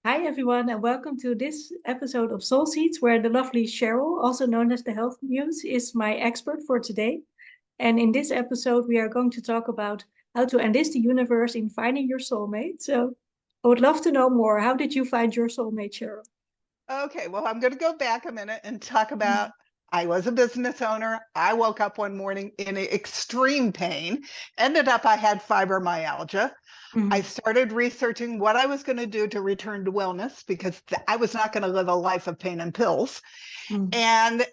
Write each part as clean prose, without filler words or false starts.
Hi, everyone, and welcome to this episode of Soul Seeds, where the lovely Cheryl, also known as the Healthmuse, is my expert for today. And in this episode, we are going to talk about how to enlist the universe in finding your soulmate. So I would love to know more. How did you find your soulmate, Cheryl? Okay, well, I'm going to go back a minute and talk about I was a business owner. I woke up one morning in extreme pain, ended up I had fibromyalgia. I Mm-hmm. started researching what I was going to do to return to wellness because I was not going to live a life of pain and pills. And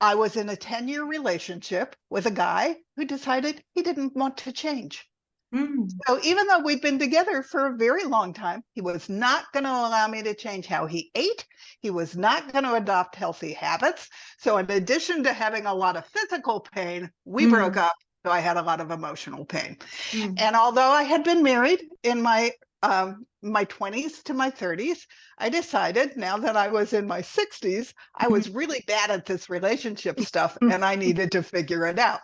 I was in a 10-year relationship with a guy who decided he didn't want to change. Mm-hmm. So even though we'd been together for a very long time, he was not going to allow me to change how he ate. He was not going to adopt healthy habits. So in addition to having a lot of physical pain, we broke up. So I had a lot of emotional pain. Mm-hmm. And although I had been married in my 20s to my 30s, I decided now that I was in my 60s, I was really bad at this relationship stuff and I needed to figure it out.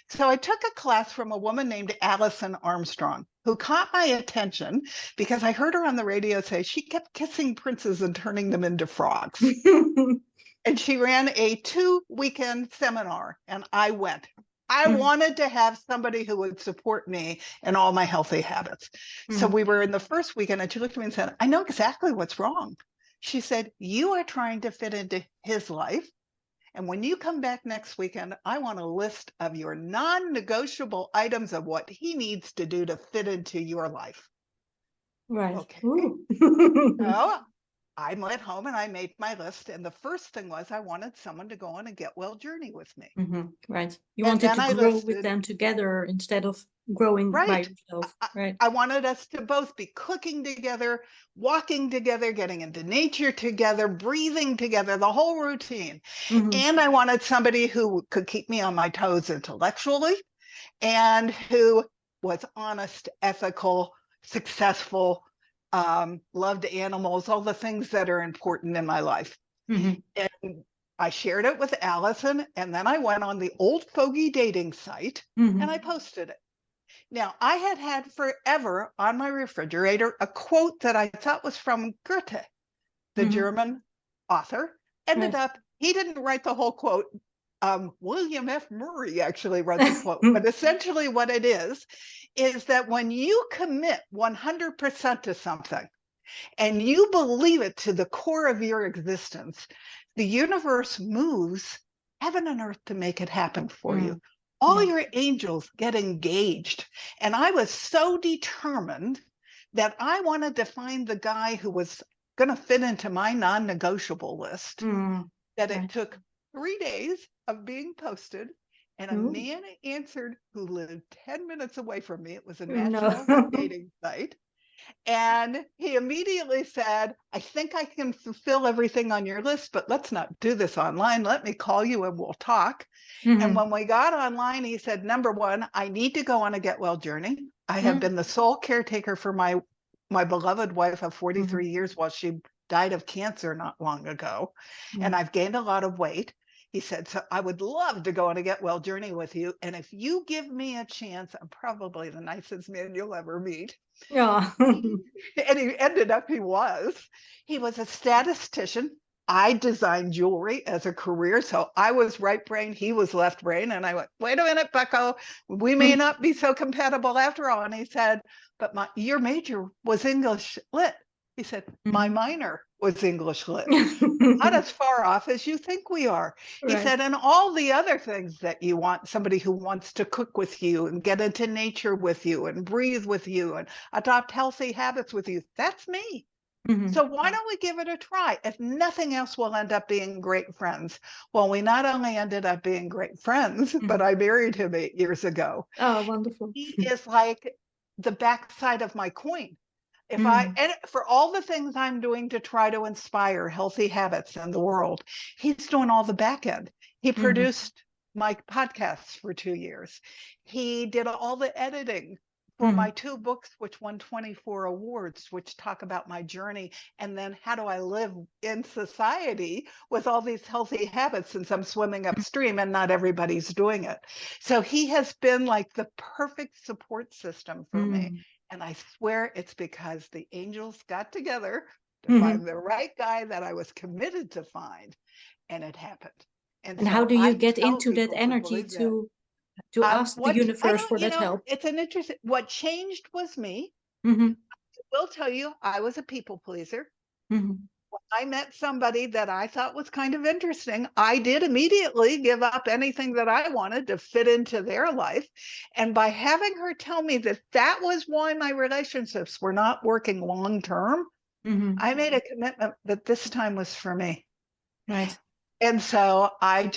So I took a class from a woman named Allison Armstrong, who caught my attention because I heard her on the radio say she kept kissing princes and turning them into frogs. And she ran a 2-weekend seminar, and I went. I wanted to have somebody who would support me in all my healthy habits. So we were in the first weekend, and she looked at me and said, I know exactly what's wrong. She said, you are trying to fit into his life. And when you come back next weekend, I want a list of your non-negotiable items of what he needs to do to fit into your life. Right. Okay. Ooh. So I went home and I made my list. And the first thing was I wanted someone to go on a get well journey with me. Right. You And wanted then to I grow with listed, them together instead of growing by right. yourself. Right. I wanted us to both be cooking together, walking together, getting into nature together, breathing together, the whole routine. And I wanted somebody who could keep me on my toes intellectually and who was honest, ethical, successful, loved animals, all the things that are important in my life. Mm-hmm. And I shared it with Allison, and then I went on the old fogey dating site and I posted it. Now, I had forever on my refrigerator a quote that I thought was from Goethe, the Mm-hmm. German author. Ended Right. up, he didn't write the whole quote. William F. Murray actually wrote the quote. But essentially, what it is that when you commit 100% to something and you believe it to the core of your existence, the universe moves heaven and earth to make it happen for you. All Yeah. your angels get engaged. And I was so determined that I wanted to find the guy who was going to fit into my non-negotiable list that it Right. took 3 days of being posted. And a Ooh. man answered who lived 10 minutes away from me. It was a No. national dating site. And he immediately said, I think I can fulfill everything on your list, but let's not do this online. Let me call you and we'll talk. And when we got online, he said, number one, I need to go on a get well journey. I have been the sole caretaker for my beloved wife of 43 years while she died of cancer not long ago. And I've gained a lot of weight. He said, so I would love to go on a get well journey with you. And if you give me a chance, I'm probably the nicest man you'll ever meet. Yeah. And he ended up, he was a statistician. I designed jewelry as a career. So I was right brain, he was left brain. And I went, wait a minute, Bucko, we may not be so compatible after all. And he said, but your major was English lit. He said, my minor was English lit. Not as far off as you think we are. He Right. said, and all the other things that you want, somebody who wants to cook with you and get into nature with you and breathe with you and adopt healthy habits with you, that's me. So why don't we give it a try? If nothing else, we'll end up being great friends. Well, we not only ended up being great friends, but I married him 8 years ago. Oh, wonderful. He is like the backside of my coin. Mm. And for all the things I'm doing to try to inspire healthy habits in the world, he's doing all the back end. He produced my podcasts for 2 years. He did all the editing for my 2 books, which won 24 awards, which talk about my journey. And then how do I live in society with all these healthy habits since I'm swimming upstream and not everybody's doing it. So he has been like the perfect support system for me. And I swear it's because the angels got together to find the right guy that I was committed to find. And it happened. And And how so do you I get tell into that people to energy believe that. to ask the What I universe don't, for that help? it's an interesting, what changed was me. Mm-hmm. I will tell you, I was a people pleaser. Mm-hmm. When I met somebody that I thought was kind of interesting, I did immediately give up anything that I wanted to fit into their life. And by having her tell me that that was why my relationships were not working long term, Mm-hmm. I made a commitment that this time was for me. Right. And so I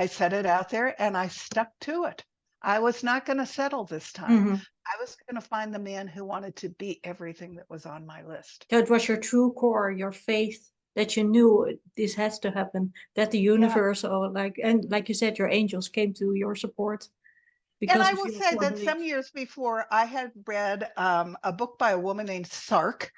set it out there and I stuck to it. I was not going to settle this time. Mm-hmm. I was going to find the man who wanted to be everything that was on my list. So it was your true core, your faith that you knew this has to happen, that the Yeah. universe, or like you said, your angels came to your support And because I of will your say core that some belief. years before, I had read a book by a woman named Sark,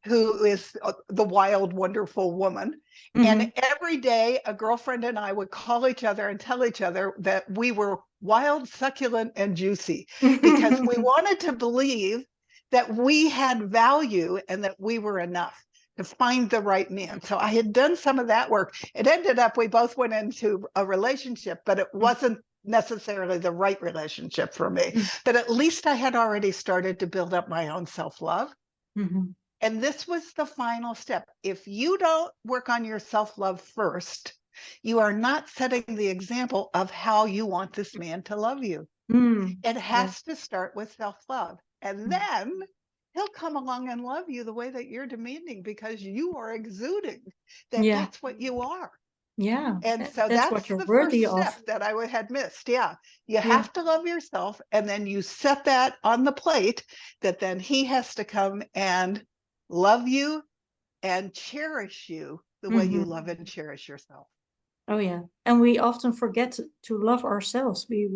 who is the wild, wonderful woman. Mm-hmm. And every day, a girlfriend and I would call each other and tell each other that we were wild, succulent, and juicy because we wanted to believe that we had value and that we were enough to find the right man. So I had done some of that work. It ended up, we both went into a relationship, but it wasn't necessarily the right relationship for me. But at least I had already started to build up my own self-love. Mm-hmm. And this was the final step. If you don't work on your self-love first, you are not setting the example of how you want this man to love you. Mm. It Yeah. has to start with self-love. And then he'll come along and love you the way that you're demanding because you are exuding that Yeah. that's what you are. Yeah. And so That's what that's you're the worthy first of. step that I had missed. Yeah. You Yeah. have to love yourself. And then you set that on the plate that then he has to come and love you and cherish you the way you love and cherish yourself. Oh yeah. And we often forget to love ourselves. We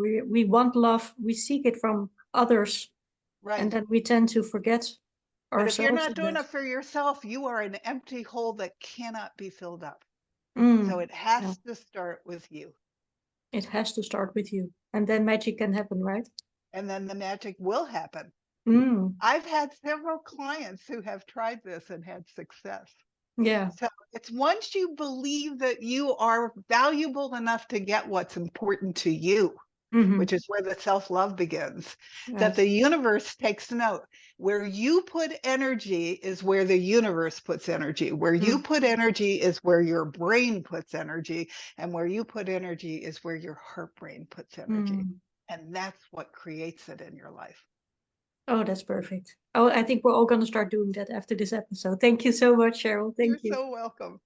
want love, we seek it from others, and Right. then we tend to forget But if you're ourselves a not doing bit. it for yourself, you are an empty hole that cannot be filled up. So Mm. it Yeah. has to start with you. It has to start with you. And then magic can happen, right? And then the magic will happen. Mm. I've had several clients who have tried this and had success. Yeah. So it's once you believe that you are valuable enough to get what's important to you, which is where the self-love begins, that Right. the universe takes note. Where you put energy is where the universe puts energy. Where you put energy is where your brain puts energy. And where you put energy is where your heart brain puts energy. And that's what creates it in your life. Oh, that's perfect. Oh, I think we're all going to start doing that after this episode. Thank you so much, Cheryl. You're Thank you. so welcome.